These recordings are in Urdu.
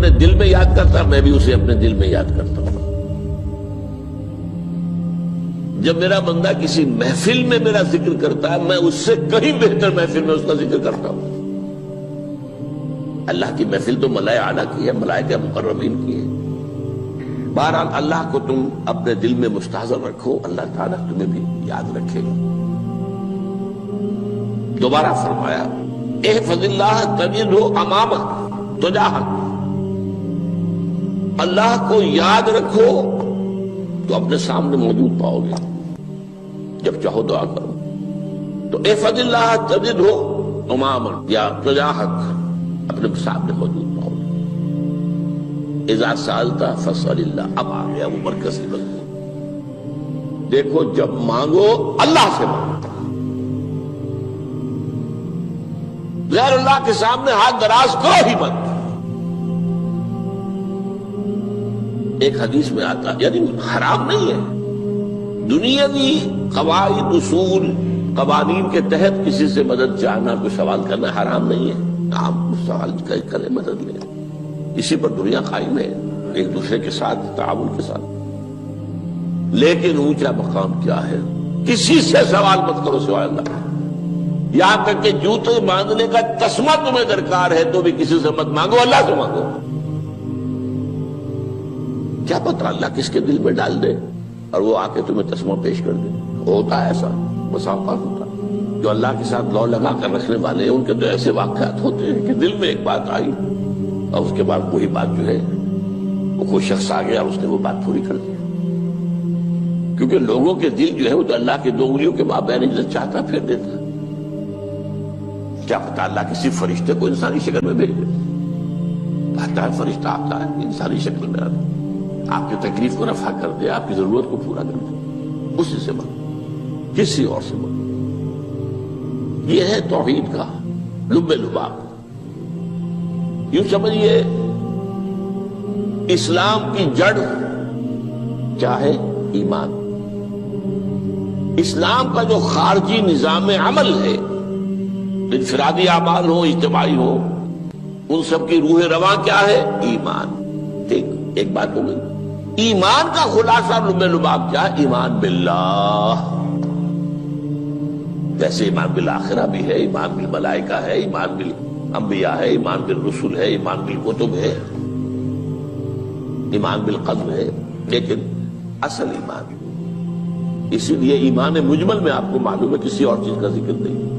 اپنے دل میں یاد کرتا میں بھی اسے اپنے دل میں یاد کرتا ہوں۔ جب میرا بندہ کسی محفل میں میرا ذکر کرتا ہے میں اس سے کہیں بہتر محفل میں اس کا ذکر کرتا ہوں۔ اللہ کی محفل تو ملائے اعلیٰ کی ہے، ملائکہ مقربین کی ہے۔ بہرحال اللہ کو تم اپنے دل میں مستحضر رکھو، اللہ تعالیٰ تمہیں بھی یاد رکھے گا۔ دوبارہ فرمایا احفظ اللہ تجدہ امامک تجاہک، اللہ کو یاد رکھو تو اپنے سامنے موجود پاؤ گے۔ جب چاہو دعا کرو تو احفظ اللہ تجدہ امامک یا تجاہک، اپنے سامنے موجود پاؤ گے۔ اذا سألت فاسأل اللہ، اب آ گیا وہ مرکزی مضمون۔ دیکھو جب مانگو اللہ سے مانگو، غیر اللہ کے سامنے ہاتھ دراز کرو ہی مت۔ ایک حدیث میں آتا یعنی حرام نہیں ہے، دنیاوی قواعد اصول قوانین کے تحت کسی سے مدد چاہنا، کوئی سوال کرنا حرام نہیں ہے۔ آپ سوال کریں، مدد لیں، اسی پر دنیا قائم ہے، ایک دوسرے کے ساتھ تعاون کے ساتھ۔ لیکن اونچا مقام کیا ہے؟ کسی سے سوال مت کرو سوائے اللہ، یہاں تک کہ جوتے باندھنے کا تسمہ تمہیں درکار ہے تو بھی کسی سے مت مانگو، اللہ سے مانگو۔ کیا پتہ اللہ کس کے دل میں ڈال دے اور وہ آ کے تمہیں تسمہ پیش کر دے۔ ہوتا ہے ایسا، مسافات ہوتا ہے۔ جو اللہ کے ساتھ لو لگا کر رکھنے والے ہیں ان کے تو ایسے واقعات ہوتے ہیں کہ دل میں ایک بات آئی اور اس کے بعد وہی بات جو ہے وہ کوئی شخص آ گیا اور اس نے وہ بات پوری کر دی۔ کیونکہ لوگوں کے دل جو ہے وہ تو اللہ کے دو انگلیوں کے مابین جو چاہتا پھیر دیتا۔ کیا پتہ اللہ کسی فرشتے کو انسانی شکل میں بھیج دے، آتا ہے فرشتہ، آتا ہے انسانی شکل میں آتا ہے، آپ کی تکلیف کو رفع کر دے، آپ کی ضرورت کو پورا کر دے۔ اسی سے مانگو، کسی اور سے مانگو۔ یہ ہے توحید کا لب لباب۔ یوں سمجھیے اسلام کی جڑ کیا ہے؟ ایمان۔ اسلام کا جو خارجی نظام عمل ہے، انفرادی اعمال ہو اجتماعی ہو، ان سب کی روح رواں کیا ہے؟ ایمان۔ ٹھیک، ایک بات ہو گئی۔ ایمان کا خلاصہ لب لباب کیا ہے؟ ایمان باللہ۔ ویسے ایمان بالآخرہ بھی ہے، ایمان بالملائکہ ہے، ایمان بالانبیاء ہے، ایمان بالرسل ہے، ایمان بالکتب ہے، ایمان بالقلب ہے، لیکن اصل ایمان، اسی لیے ایمان مجمل میں آپ کو معلوم ہے کسی اور چیز کا ذکر نہیں۔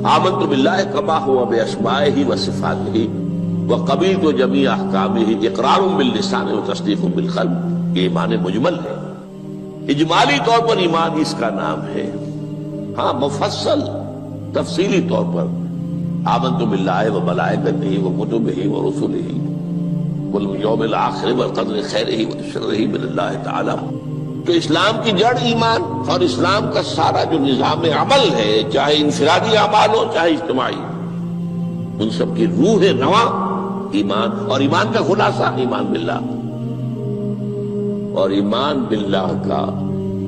آمنت باللہ کما ہوا باسمائہ وصفاتہ وقبلت جمیع احکامہ اقرار باللسان وتصدیق بالقلب، یہ ایمان مجمل ہے۔ اجمالی طور پر ایمان اس کا نام ہے، ہاں مفصل تفصیلی طور پر آمنت باللہ وملائکتہ وکتبہ ورسلہ والیوم الآخر والقدر خیرہ وشرہ من اللہ تعالی۔ تو اسلام کی جڑ ایمان، اور اسلام کا سارا جو نظام عمل ہے، چاہے انفرادی اعمال ہو چاہے اجتماعی، ان سب کی روح رواں ایمان، اور ایمان کا خلاصہ ایمان باللہ۔ اور ایمان باللہ کا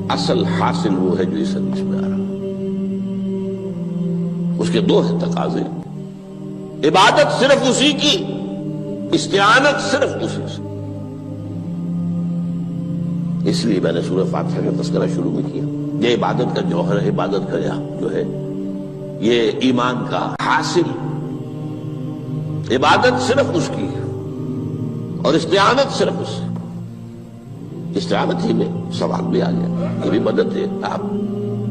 اصل حاصل وہ ہے جو اس حدیث میں آ رہا ہے۔ اس کے دو ہیں تقاضے، عبادت صرف اسی کی، استعانت صرف اسی سے۔ اس لیے میں نے سورہ فاتحہ کا تذکرہ شروع میں کیا۔ یہ عبادت کا جوہر ہے، عبادت کا جو ہے یہ ایمان کا حاصل، عبادت صرف اس کی ہے اور استعانت صرف اس سے۔ استعانت ہی میں سوال بھی آ گیا، یہ بھی مدد ہے۔ آپ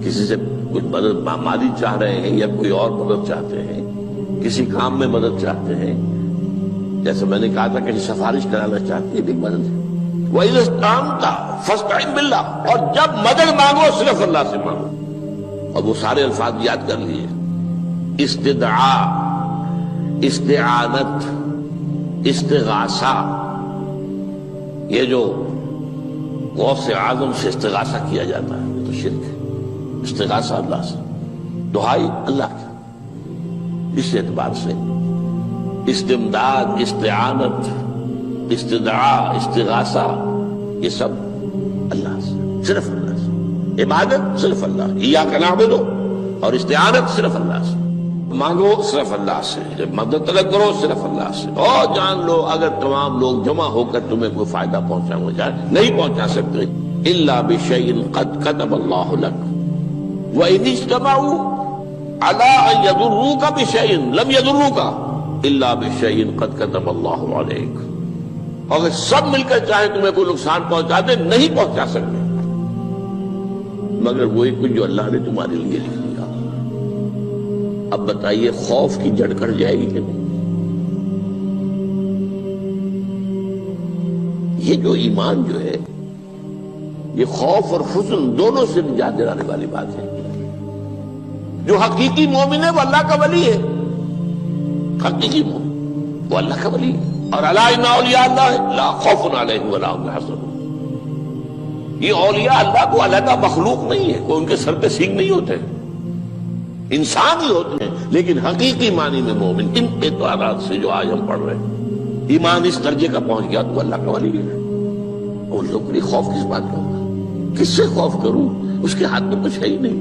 کسی سے کچھ مدد مالی چاہ رہے ہیں یا کوئی اور مدد چاہتے ہیں، کسی کام میں مدد چاہتے ہیں، جیسے میں نے کہا تھا کہ سفارش کرانا چاہتے ہیں، یہ بھی مدد ہے۔ وَإِذَا اسْتَعَنْتَ فَاسْتَعِنْ بِاللَّهِ، اور جب مدد مانگو صرف اللہ سے مانگو۔ اور وہ سارے الفاظ یاد کر لیے، استدعاء، استعانت، استغاثہ۔ یہ جو غوث اعظم سے استغاثہ کیا جاتا ہے یہ تو شرک ہے۔ استغاثہ اللہ سے، دعائی اللہ کی، اس اعتبار سے استمداد، استعانت، استدعاء، استغاثہ، یہ سب اللہ سے، صرف اللہ سے۔ عبادت صرف اللہ، ایاک نعبد، اور استعانت صرف اللہ سے۔ مانگو صرف اللہ سے، جب مدد طلب کرو صرف اللہ سے، اور جان لو اگر تمام لوگ جمع ہو کر تمہیں کوئی فائدہ پہنچانا جائے نہیں پہنچا سکتے، الا بشیء قد کتب اللہ لک وان اجتمعوا علی ان یضروک بشیء لم یضروک الا بشیء قد کتب اللہ علیک، اگر سب مل کر چاہے تمہیں کوئی نقصان پہنچا دے نہیں پہنچا سکتے مگر وہی کچھ جو اللہ نے تمہارے لیے لکھ دیا۔ اب بتائیے خوف کی جڑ کٹ جائے گی کہ نہیں؟ یہ جو ایمان جو ہے یہ خوف اور حزن دونوں سے نجات دلانے والی بات ہے۔ جو حقیقی مومن ہے وہ اللہ کا ولی ہے، حقیقی مومن وہ اللہ کا ولی ہے، اور الا ان اولیاء اللہ لا خوف علیہم ولا هم يحزنون۔ یہ اولیاء اللہ کو علیحدہ مخلوق نہیں ہے، کوئی ان کے سر پہ سینگ نہیں ہوتے، انسان ہی ہوتے ہیں، لیکن حقیقی معنی میں مومن ان اعتبارات سے جو آج ہم پڑھ رہے ہیں، ایمان اس درجے کا پہنچ گیا تو اللہ کا ولی ہے۔ ان لوگوں کے لیے خوف کس بات کا ہوگا؟ کس سے خوف کروں؟ اس کے ہاتھ میں کچھ ہے ہی نہیں،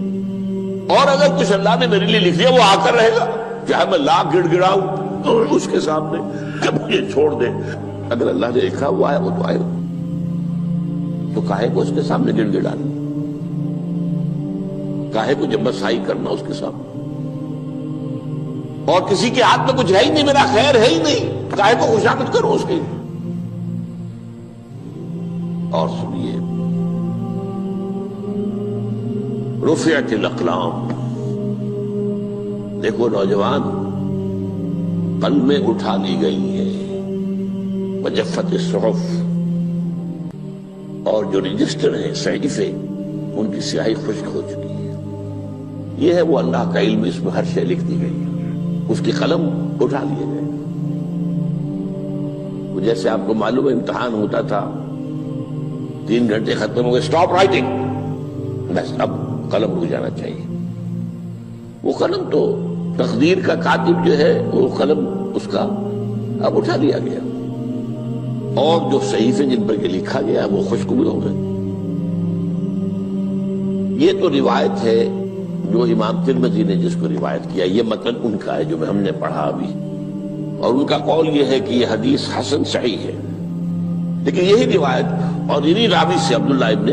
اور اگر کچھ اللہ نے میرے لیے لکھ دیا وہ آ کر رہے گا، چاہے میں لاکھ گڑ گڑاؤں اس کے سامنے کہ مجھے چھوڑ دے، اگر اللہ نے لکھا وہ آیا وہ تو آئے گا، تو کاہے کو اس کے سامنے گڑ گڑانا، کاہے کو جمبسائی کرنا اس کے سامنے، اور کسی کے ہاتھ میں کچھ ہے ہی نہیں، میرا خیر ہے ہی نہیں، کاہے کو خوشامد کرو اس کی۔ اور سنیے، رفعت الاقلام، دیکھو نوجوان، قلمیں اٹھا لی گئی ہیں، وجفت الصحف، اور جو رجسٹر ہیں صحیفے ان کی سیاہی خشک ہو چکی ہے۔ یہ ہے وہ اللہ کا علم، اس میں ہر شے لکھ دی گئی ہے، اس کی قلم اٹھا لیے گئے۔ جیسے آپ کو معلوم ہے امتحان ہوتا تھا، 3 گھنٹے ختم ہو گئے، اسٹاپ رائٹنگ، بس اب قلم رک جانا چاہیے۔ وہ قلم تو تقدیر کا کاتب جو ہے وہ قلم اس کا اب اٹھا لیا گیا، اور جو صحیفے جن پر یہ لکھا گیا وہ خشک بھی ہو گئے۔ یہ تو روایت ہے جو امام ترمذی نے جس کو روایت کیا، یہ متن ان کا ہے جو ہم نے پڑھا ابھی، اور ان کا قول یہ ہے کہ یہ حدیث حسن صحیح ہے، لیکن یہی روایت اور انہی راوی سے عبداللہ ابن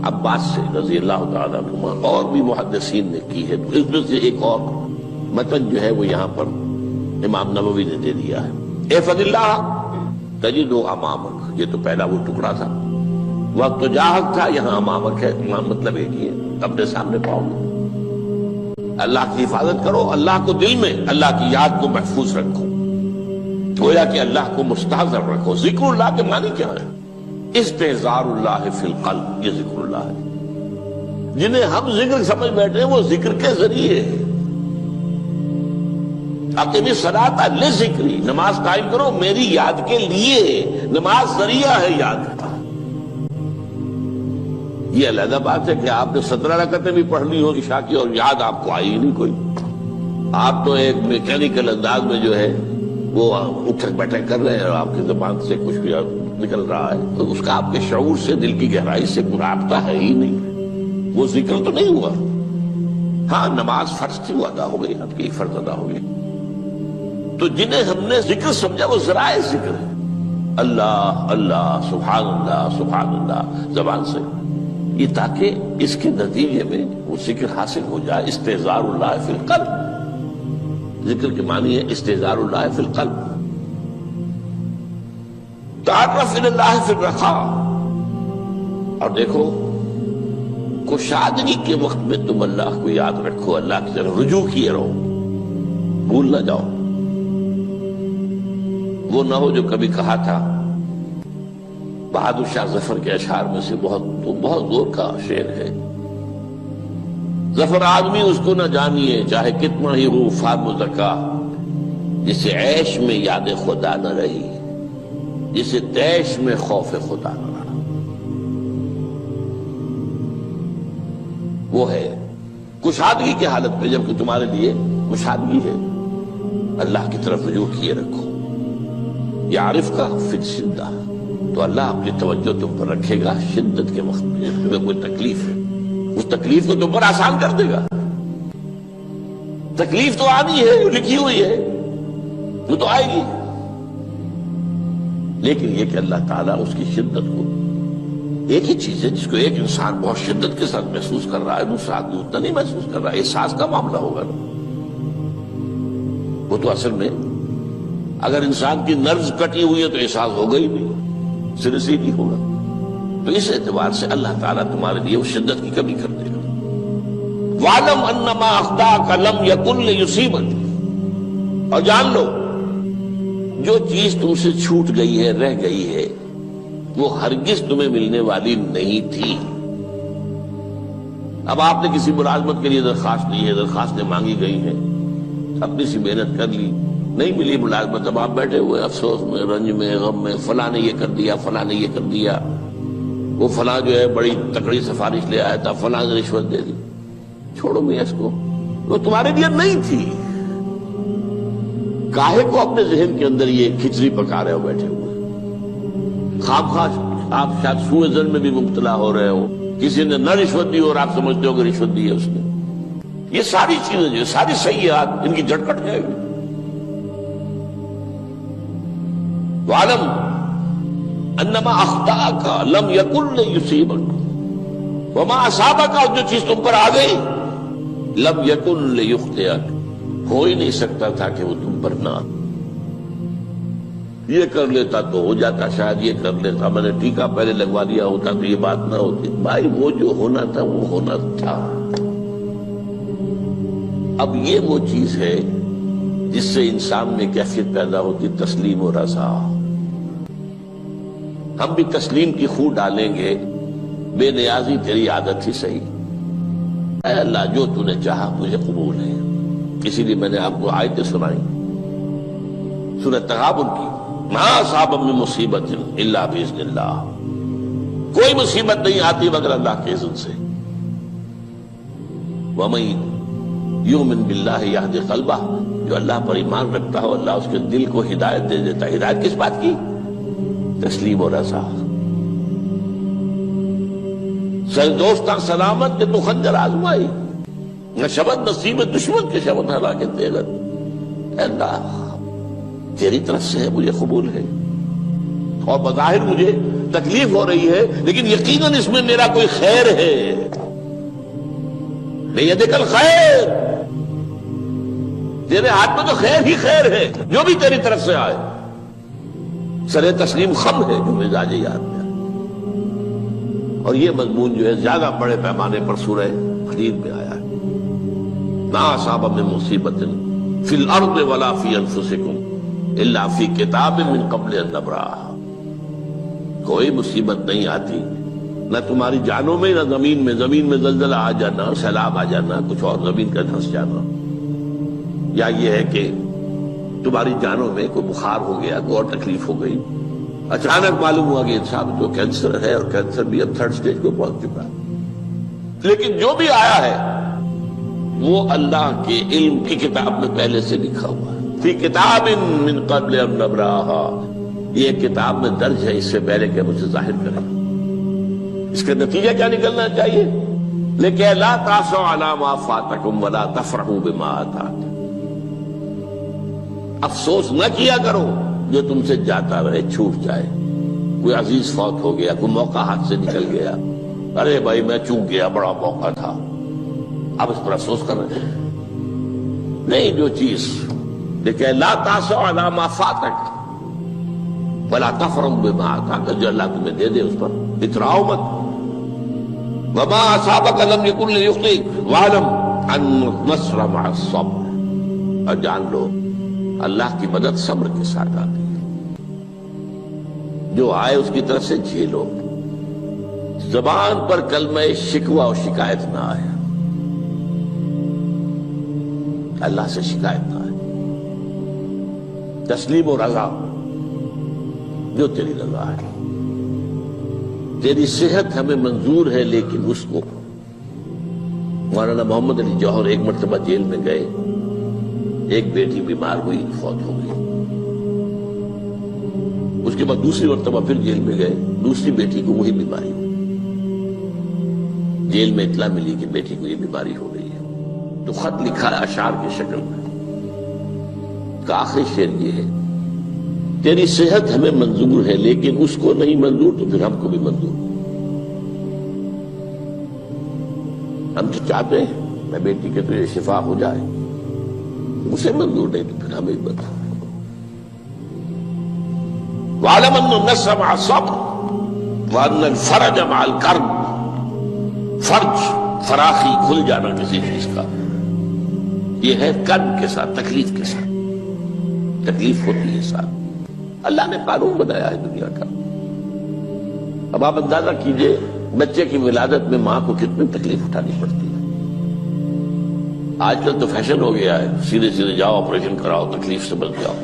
عباس سے رضی اللہ تعالیٰ عنہما اور بھی محدثین نے کی ہے، تو اس میں سے ایک اور متن جو ہے وہ یہاں پر امام نووی نے دے دیا ہے۔ احفظ اللہ تجدہ امامک، یہ تو پہلا وہ ٹکڑا تھا، وقت تو جاہک تھا، یہاں امامک ہے، امام مطلب ایک ہی ہے، اپنے سامنے پاؤ گے۔ اللہ کی حفاظت کرو، اللہ کو دل میں، اللہ کی یاد کو محفوظ رکھو، گویا کہ اللہ کو مستحضر رکھو۔ ذکر اللہ کے معنی کیا ہے؟ استحضار اللہ فی القلب، یہ ذکر اللہ ہے۔ جنہیں ہم ذکر سمجھ بیٹھے ہیں وہ ذکر کے ذریعے ہے۔ اقیم الصلاۃ لذکری، نماز قائم کرو میری یاد کے لیے، نماز ذریعہ ہے یاد کا۔ یہ علیحدہ بات ہے کہ آپ نے 17 رکعتیں بھی پڑھ لی ہو عشاء کی اور یاد آپ کو آئی ہی نہیں کوئی، آپ تو ایک میکینیکل انداز میں جو ہے وہ اٹھک بیٹھک کر رہے ہیں اور آپ کی زبان سے کچھ بھی نکل رہا ہے، تو اس کا آپ کے شعور سے، دل کی گہرائی سے کوئی رابطہ ہے ہی نہیں، وہ ذکر تو نہیں ہوا۔ ہاں نماز فرض تھی وہ ادا ہو گئی، آپ کی ایک فرض ادا ہو گئی۔ تو جنہیں ہم نے ذکر سمجھا وہ ذرائع ذکر ہے، اللہ اللہ سبحان اللہ سبحان اللہ زبان سے، یہ تاکہ اس کے نتیجے میں وہ ذکر حاصل ہو جائے۔ استحضار اللہ فی القلب، ذکر کے معنی ہے استحضار اللہ فی القلب۔ تعرف الی اللہ فی الرخاء، اور دیکھو کشادگی کے وقت میں تم اللہ کو یاد رکھو، اللہ کی طرف رجوع کیے رہو، بھول نہ جاؤ۔ وہ نہ ہو جو کبھی کہا تھا، بہادر شاہ ظفر کے اشعار میں سے بہت زور کا شعر ہے، ظفر آدمی اس کو نہ جانیے چاہے کتنا ہی ہو فام زکا، جسے عیش میں یاد خدا نہ رہی، جسے تیش میں خوف خدا نہ رہا۔ وہ ہے کشادگی کی حالت میں، جبکہ تمہارے لیے کشادگی ہے، اللہ کی طرف رجوع کیے رکھو۔ یعرف کا فی الشدہ، تو اللہ اپنی توجہ تم پر رکھے گا شدت کے وقت میں، جب تمہیں کوئی تکلیف ہے اس تکلیف کو تم پر آسان کر دے گا۔ تکلیف تو آنی ہے، جو لکھی ہوئی ہے وہ تو آئے گی، لیکن یہ کہ اللہ تعالیٰ اس کی شدت کو، ایک ہی چیز ہے جس کو ایک انسان بہت شدت کے ساتھ محسوس کر رہا ہے، دوسرا آدمی اتنا نہیں محسوس کر رہا ہے، احساس کا معاملہ ہوگا نا۔ وہ تو اصل میں اگر انسان کی نرز کٹی ہوئی ہے تو احساس ہوگا ہی نہیں، سر سے نہیں ہوگا۔ تو اس اعتبار سے اللہ تعالیٰ تمہارے لیے اس شدت کی کمی کر دے گا۔ وَاعْلَمْ أَنَّمَا أَخْطَأَكَ لَمْ يَكُنْ لِيُصِيبَكَ، اور جان لو جو چیز تم سے چھوٹ گئی ہے، رہ گئی ہے، وہ ہرگز تمہیں ملنے والی نہیں تھی۔ اب آپ نے کسی ملازمت کے لیے درخواست دی ہے، درخواستیں مانگی گئی ہیں، اپنی سی محنت کر لی، نہیں ملی ملازمت، اب آپ بیٹھے ہوئے افسوس میں، رنج میں، غم میں، فلاں نے یہ کر دیا، فلاں نے یہ کر دیا، وہ فلاں جو ہے بڑی تکڑی سفارش لے آیا تھا، فلاں نے رشوت دے دی۔ چھوڑو میاں اس کو، وہ تمہارے لیے نہیں تھی۔ کاہے کو اپنے ذہن کے اندر یہ کھچڑی پکا رہے ہو بیٹھے ہوئے؟ خواہ آپ شاید سوء ظن میں بھی مبتلا ہو رہے ہو، کسی نے نہ رشوت دی اور آپ سمجھتے ہو کہ رشوت دی ہے اس نے۔ یہ ساری چیزیں جو ساری سیئات، ان کی جڑ کٹ جائے گی۔ وَاعْلَمْ أَنَّمَا أَخْطَأَكَ لَمْ يَكُنْ لِيُصِيبَكَ وَمَا أَصَابَكَ، اور جو چیز تم پر آ گئی، لَمْ يَكُنْ لِيُخْطِئَكَ، ہو ہی نہیں سکتا تھا کہ وہ تم پر نہ۔ یہ کر لیتا تو ہو جاتا، شاید یہ کر لیتا، میں نے ٹیکا پہلے لگوا دیا ہوتا تو یہ بات نہ ہوتی۔ بھائی وہ جو ہونا تھا وہ ہونا تھا۔ اب یہ وہ چیز ہے جس سے انسان میں کیفیت پیدا ہوتی، تسلیم و رضا۔ ہم بھی تسلیم کی خو ڈالیں گے، بے نیازی تیری عادت ہی صحیح، اے اللہ جو تو نے چاہا مجھے قبول ہے۔ اسی لیے میں نے آپ کو آیتیں سنائی سورہ تغابن کی، ما اصاب من مصیبت الا باذن اللہ، کوئی مصیبت نہیں آتی مگر اللہ کے اذن سے۔ وَمَن یؤمن باللہ یہد قلبہ، جو اللہ پر ایمان رکھتا ہو اللہ اس کے دل کو ہدایت دے دیتا ہے۔ ہدایت کس بات کی؟ تسلیم و رضا۔ دوستاں سلامت کے تو خنجر آزمائی، نہ شبد نصیب دشمن کے شبد ہلاکت دے گا۔ اے اللہ تیری طرف سے ہے، مجھے قبول ہے، اور بظاہر مجھے تکلیف ہو رہی ہے لیکن یقیناً اس میں میرا کوئی خیر ہے۔ بیدک الخیر، تیرے ہاتھ میں تو خیر ہی خیر ہے، جو بھی تیری طرف سے آئے۔ سر تسلیم خم ہے جو مزاج یاد میں۔ اور یہ مضمون جو ہے زیادہ بڑے پیمانے پر سورہ حدید میں آیا ہے۔ ما اصاب من مصیبت فی الارض ولا فی انفسکم الا فی کتاب من قبل ان نبرأھا، کوئی مصیبت نہیں آتی نہ تمہاری جانوں میں نہ زمین میں، زمین میں زلزلہ آ جانا، سیلاب آ جانا، کچھ اور زمین کا دھنس جانا، یا یہ ہے کہ تمہاری جانوں میں کوئی بخار ہو گیا، کوئی اور تکلیف ہو گئی، اچانک معلوم ہوا کہ انسان کو کینسر ہے، اور کینسر بھی اب 3rd سٹیج کو پہنچ چکا ہے، لیکن جو بھی آیا ہے وہ اللہ کے علم کی کتاب میں پہلے سے لکھا ہوا ہے۔ فی کتاب من قبل ان نبرأھا، یہ کتاب میں درج ہے اس سے پہلے کہ مجھے ظاہر کرے۔ اس کا نتیجہ کیا نکلنا چاہیے؟ لیکن لا تأسوا علی ما فاتکم ولا تفرحوا بما آتاکم، افسوس نہ کیا کرو جو تم سے جاتا رہے، چھوٹ جائے، کوئی عزیز فوت ہو گیا، کوئی موقع ہاتھ سے نکل گیا، ارے بھائی میں چوک گیا، بڑا موقع تھا، اب اس پر افسوس کر رہے ہیں۔ نہیں، جو چیز لیکن لا تأسوا علی ما فاتک ولا تفرحوا بما آتاک، جو اللہ تمہیں دے دے اس پر اتراؤ مت۔ وما اصابک لم یکن لیخطئک واعلم ان النصر مع الصبر، اور جان لو اللہ کی مدد صبر کے ساتھ آتی ہے، جو آئے اس کی طرف سے جھیلو۔ زبان پر کلمہ شکوہ اور شکایت نہ آئے، اللہ سے شکایت نہ آئے، تسلیم و رضا، جو تیری رضا ہے۔ تیری صحت ہمیں منظور ہے، لیکن اس کو مولانا محمد علی جوہر ایک مرتبہ جیل میں گئے، ایک بیٹی بیمار ہوئی، فوت ہو گئی، اس کے بعد دوسری مرتبہ پھر جیل میں گئے، دوسری بیٹی کو وہی بیماری ہوئی، جیل میں اطلاع ملی کہ بیٹی کو یہ بیماری ہو گئی ہے، تو خط لکھا ہے اشعار کی شکل میں، کا آخری شعر یہ ہے: تیری صحت ہمیں منظور ہے لیکن اس کو نہیں منظور تو پھر ہم کو بھی منظور۔ ہم تو چاہتے ہیں میں بیٹی کے تجھے شفا ہو جائے، اسے منظور نہیں تو پھر ہمیں بھی بتا۔ وَاعْلَمْ أَنَّ النَّصْرَ مَعَ الصَّبْرِ وَأَنَّ الْفَرَجَ مَعَ الْكَرْبِ۔ فرج، فراخی، کھل جانا کسی چیز کا، یہ ہے کرب کے ساتھ، تکلیف کے ساتھ۔ تکلیف ہوتی ہے ساتھ، اللہ نے قانون بنایا ہے دنیا کا۔ اب آپ اندازہ کیجئے بچے کی ولادت میں ماں کو کتنی تکلیف اٹھانی پڑتی ہے۔ آج کل تو فیشن ہو گیا ہے، سیدھے سیدھے جاؤ آپریشن کراؤ، تکلیف سے بچ جاؤ،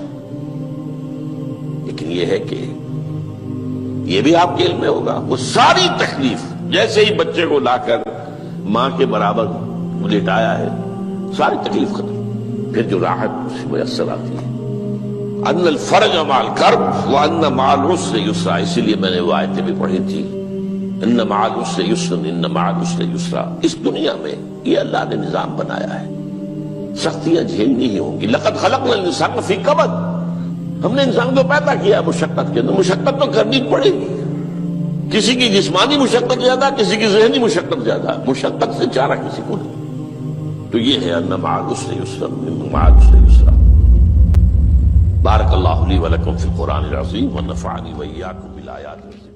لیکن یہ ہے کہ یہ بھی آپ کے علم میں ہوگا، وہ ساری تکلیف جیسے ہی بچے کو لا کر ماں کے برابر لٹایا ہے، ساری تکلیف ختم، پھر جو راحت میسر آتی ہے۔ ان الفرج مع الکرب وان مع العسر یسرا، اسی لیے میں نے وہ آیتیں بھی پڑھی تھی، ان مع العسر یسرا ان مع العسر یسرا۔ اس دنیا میں یہ اللہ نے نظام بنایا ہے، سختیاں جھیلنی ہی ہوں گی۔ لقد خلقنا الانسان فی کبد، ہم نے انسان کو پیدا کیا مشقت کے اندر، مشقت تو کرنی پڑے گی۔ کسی کی جسمانی مشقت زیادہ، کسی کی ذہنی مشقت زیادہ، مشقت سے چارہ کسی کو نہیں۔ تو یہ ہے ان مع العسر یسرا ان مع العسر یسرا۔ بارک اللہ لی ولکم فی القرآن العظیم ونفعنی وإیاکم بالآیات الحکیمہ۔